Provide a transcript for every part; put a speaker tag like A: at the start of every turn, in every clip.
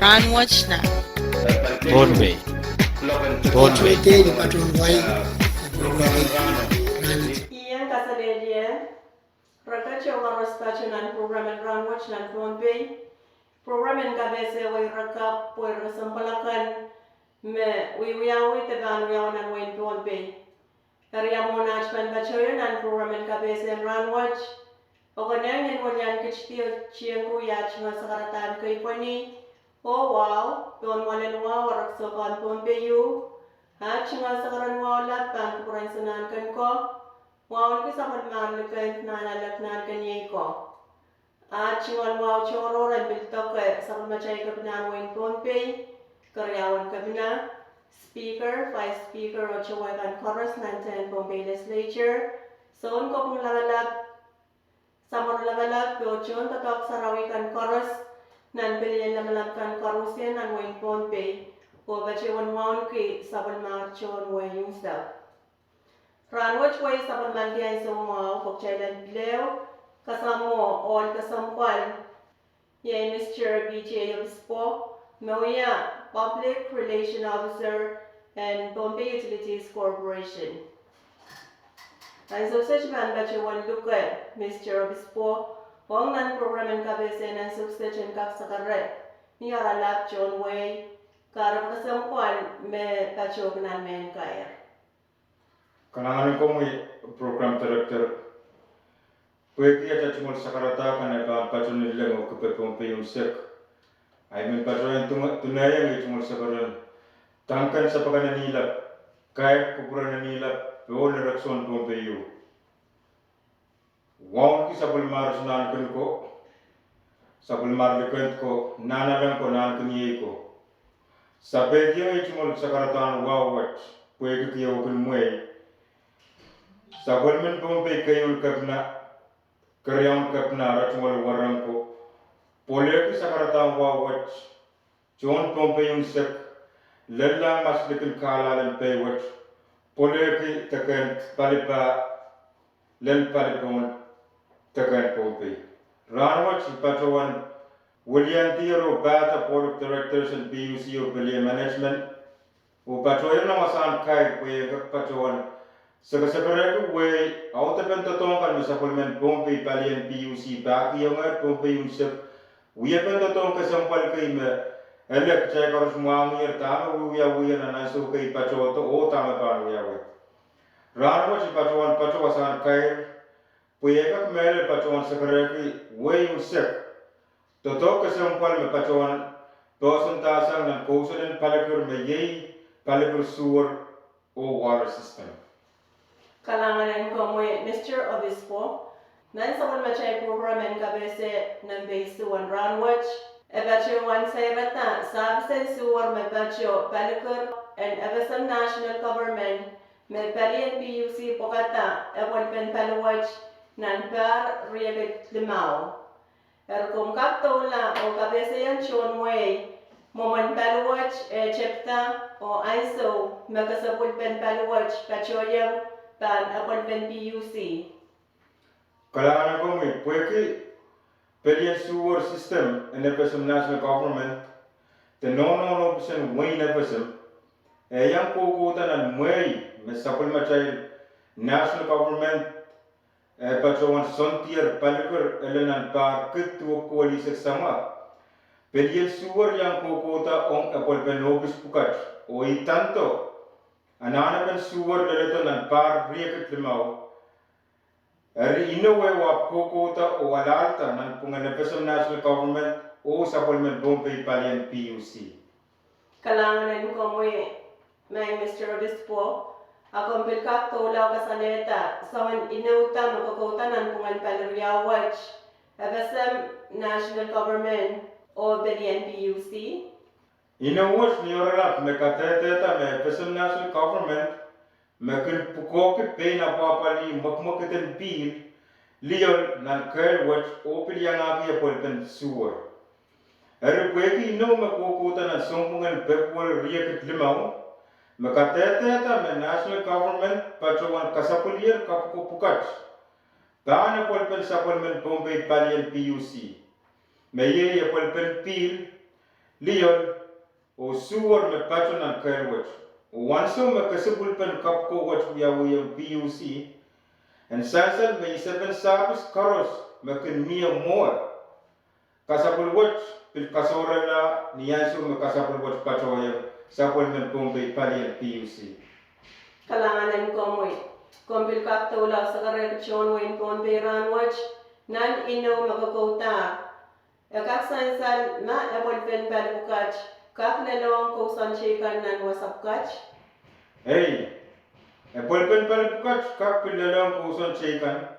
A: Rahnwet na Pohnpei. Pohnpei.
B: Iyan kasaledian, rakacho maros pachunan programen Rahnwet nan Pohnpei. Programen kabese way rakap poy rasampalakan me wiyawi teban wiyawan wain Pohnpei. Karya monach pan pachoyo nan programen kabese Rahnwet. Okonang yan walyan kichtiyo chiyangu yach masakaratan kay pani. Oh wow, don walen wow warak sokan Pohnpei yu. Ha chinga sakaran wow lat pan kukuran sanan kan ko. Wow ki saman marlikan nanalaknan kan yay ko. Chingan wow choro ran biltok saman machay kabinan wain Pohnpei. Karyawan kabina. Speaker, vice speaker o chaway kan chorus nantan Pohnpei legislature. Soon ko kung langalap Samar lagalap yochon tatak sarawikan chorus nan bilyan lamalapkan chorusyan nan wain Pohnpei o bachewan waun ki sabon marchon wain yung staff. Rahnwet way sabon mandiyan sa mga pagchaylan bilew kasamo all kasampal yay Mr. BJ Obispo, Mawia, Public Relation Officer and Pohnpei Utilities Corporation. Ang success man bachewan luka Mr. Obispo Wang nan programen kabese nan success and kak sakare ni aralap John Way karap kasampuan me bachok nan men kaya.
C: Kanangan ko mo program director pwede ya chumul sakarata kana ka pachon nila mo ko Pohnpei yung sek ay men pachon tunaya ng chumul sakaran tangkan sa pagkananila kaya kukuran nila all direction Pohnpei yu wow ki sabul mar sunan kun ko sabul mar lekent ko nanalan ko nan kunye ko sabe dia chumul sakaratan wow wat pwede kiyo kun muay sabul men Pohnpei kayul kapna karyawan kapna rachwal warang ko polya ki sakaratan wow wat John Pohnpei yung sek lalla mas lekin kalalan pay wat polya ki takan palipa lel palipon takan Pohnpei Rahnwet patawan William Tiro Bata Board of Directors and PUC of Billion Management o patoyan na masan kai kuya patawan Sekarang way out of the tongue and supplement Pohnpei Palian PUC back younger Pohnpei Yusuf. We have been the tongue sampal came elect checkers 1 year time we are we and Nasu Kai Pacho o Tamapan we are. Rahnwet Patuan Patuasan Kair, Puega Mele Patuan Secretary, way Yusuf. The talk sampal Patuan, Dawson Tasan and Coulson and Palikir Mayay, Palikir sewer or water system.
B: Kalanganan ko mo Mr. Obispo, nan sa machay programen kabese ng Baysuan Rahnwet, ebacho wan sa irata sabsen suwar may bacho Palikir and Evasan National Government may Palian PUC pokata ewan pen palawach nan par riyagat limaw. Kung kaktola o kabese yan chon way, moman palawach chepta o aiso magkasabul pen palawach pachoyang pan upon PUC.
C: Kalangan ko may pwede Palian sewer system in the national government the no option way nepesum yang kukutan ang may sapul machay national government pachuan sontier Palikir elenan pa ketua koalisi sama Palian sewer yang kukuta ong apol penobis pukat o itanto Anana ben sewer leleto nan par rieket limau. Eri inowe wa kokota o walalta nan punganepesam national government o supplement Pohnpei Palian PUC.
B: Kalanganan ko mo may Mr. Obispo, akong bilkak tulaw kasaleta, sawan inauta makakota nan pungan palariawach, ebesam national government o Billion PUC.
C: Inawas ni oralap me kateteta me pesam national government me kun pukoke pe na papali makmaketen bil liol nan kail watch opil yang abi apolpen sewer. Eri pweki ino me kokota nan songpungan pepwal rieket limau me kateteta me national government pachuan kasapulier kapuko pukat. Baan apolpen sapolmen Pohnpei Palian PUC. Me ye apolpen pil liol o suor me patron and kerwet. Wanso me kasibul pen kapko wat wiya PUC and sansan me 7 service karos me ken mia more. Kasabul wat pil kasorela niyanso me kasabul wat patroya sapol men Pohnpei Palikir PUC.
B: Kalanganan komoy. Kombil kaktaula sa kareksyon wain Pohnpei Rahnwet nan ino magagauta. Kak sansan na ebolpen palukach kak lelong kausan chikan nan wasapkach.
C: Hey, ebolpen palukach kak pil lelong kausan chikan.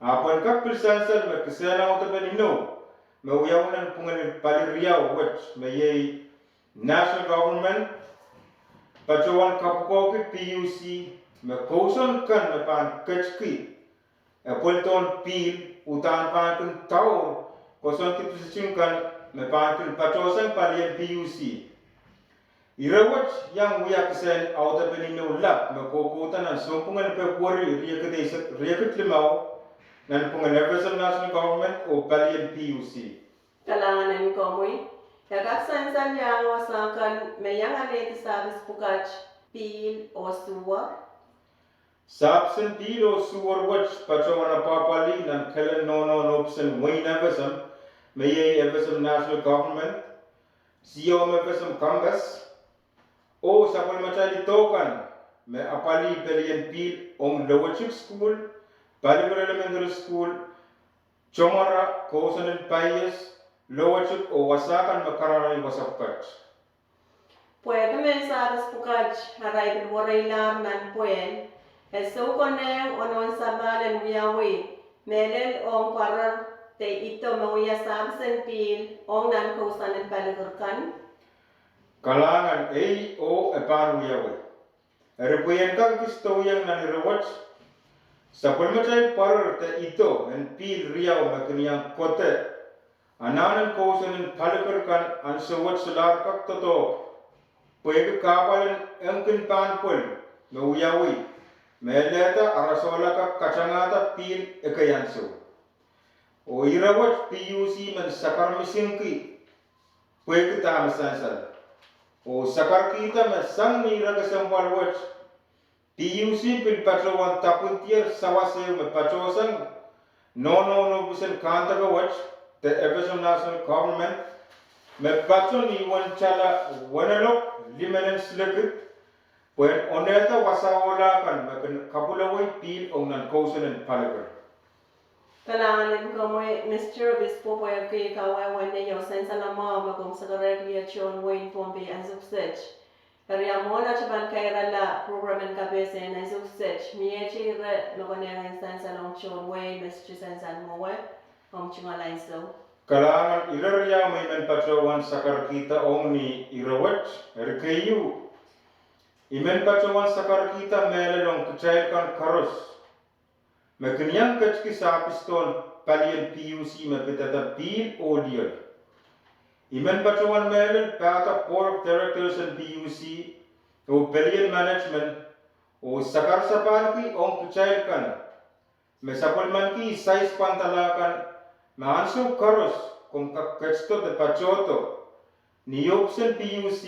C: Apon kak pil sansan me kesana uta benino. Me uyawunan pungan paliriaw wat me ye national government pacuan kapukoki PUC me kausan kan me pan kachki epolton pil utan pan kun tau kosan tipising kan me pan kun pacosan palien PUC irawat yang uya kesen auta benino lap me kokutan an sumpungan pe kuari riyakat limau nan pungan national government o palien PUC.
B: Kalanganan komoy. Kak sansan yang wasakan me yang aleti sabis pukach pil o suwa.
C: Sapsen pil o suwar wat pacawana papali nan kelen nono nopsen wain evesam me ye evesam national government siyo me evesam kangas o sapol macali tokan me apali pelien pil om lowachik school Palikir elementary school chomara kosanen payes lowachik o wasakan makarani wasapkat.
B: Puede me sabis pukach haray bilwaraylam nan puen. Eso koneng onon sabalen wiyawi. Melel ong parar te ito mawia sabsen pil ong nan kausanen palikirkan.
C: Kalangan ei o epan wiyawi. Ripuyen kang kistoyang nanirawat. Sapol macay parar te ito en pil riyaw makiniyang kote. Ananan kausanen palikirkan an sewat selar kak toto. Puede kapalan engkin panpul me wiyawi. Meleta arasola ka kacangata pil ekayanso. O irawat PUC men sakar misingki. Puede kita mesansal. O sakar kita men sang ni raga sempalwat. PUC pil patrawan tapuntier sawase me patrosan. No busen kanta ka watch. The Everson National Government me patron ni wan chala wanalok limenen slekit when oneta wasawola kan me kapulaway pil ong nan kausanen Palikir.
B: Kalanganan komoy Mr. Bispo puede que kawai wende yo sensa la mama kung sa kareksyon wain Pohnpei an subsech. Kaya mo na chaban kaira la programen kabese na subsech. Miyechi re makoneng sensa long chon wain Mr. Sensa mo chungalain so.
C: Kalangan ilariya may men patrawan sakar kita ong ni irawat erkeyu. Imen patrawan sakar kita melelong kucail kan karos. Mekenyang kachki sa pistol palien PUC mepitata pil o liol. Imen patrawan melel pata board of directors and PUC o palien management o sakar sapan ki ong kucail kan. Mesapol man ki size pantalakan Maanso karos kung kaketsto de pachoto ni option PUC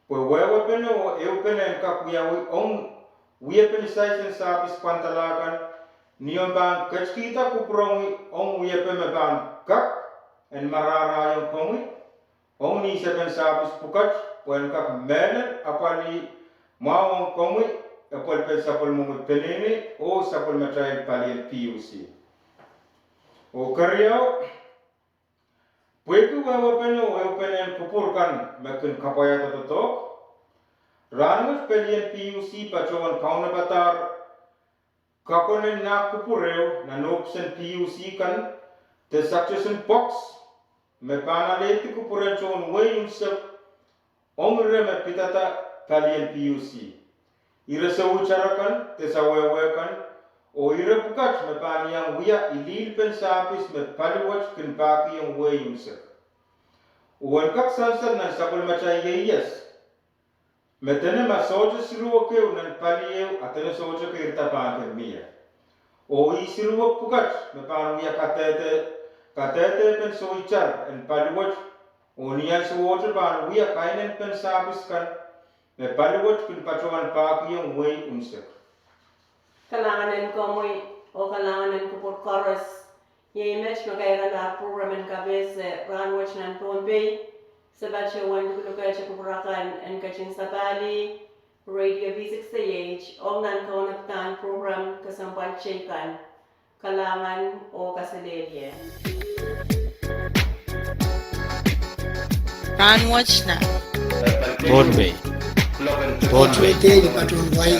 C: po wewe pene o eu pene kakuyawi ong wiye pene size sabis pantalakan niyon bang ketskita kuprongi ong wiye pene bang kak en marara yung kongi ong ni seven sabis pukat wen kak menen apali mawong kongi apol pen sapol mungut penene o sapol matrail palien PUC. O karyaw, pueku wewe pene pupurkan mekin kapaya tatotok. Rahnwet pelien PUC pacuan kauna batar kakonen na kupureo na nopsen PUC kan te succession box me panaleti kupuren chon weyum sep ongre me pitata pelien PUC. Ira sawucharakan te sawewe kan o ira pukat me paniyang wiya ilil pen sapis me paliwat kin paki yung weyum sep. Uwan kak sansan nan sabol macay yeyes. Metene ma soja siruwa keu nan paliyew atene soja ke irta panken miya. O i siruwa pukat me pan wiya katete pen soichar en paliwat Onian sa water ban wiya kainen pen sabis kan me paliwot kun patroan pa yung way unsek.
B: Kalanganin ko o kalanganin ko por chorus. Image magkairan na program ng kabese Rahnwet ng Pohnpei. Sabat siya wan ko lugar siya kupurakan and kachin sa Bali. Radio B68 o nan kaunaptan program kasampan chikan. Kalangan o kasalilya.
A: Rahnwet na Pohnpei.
D: Pohnpei patron wai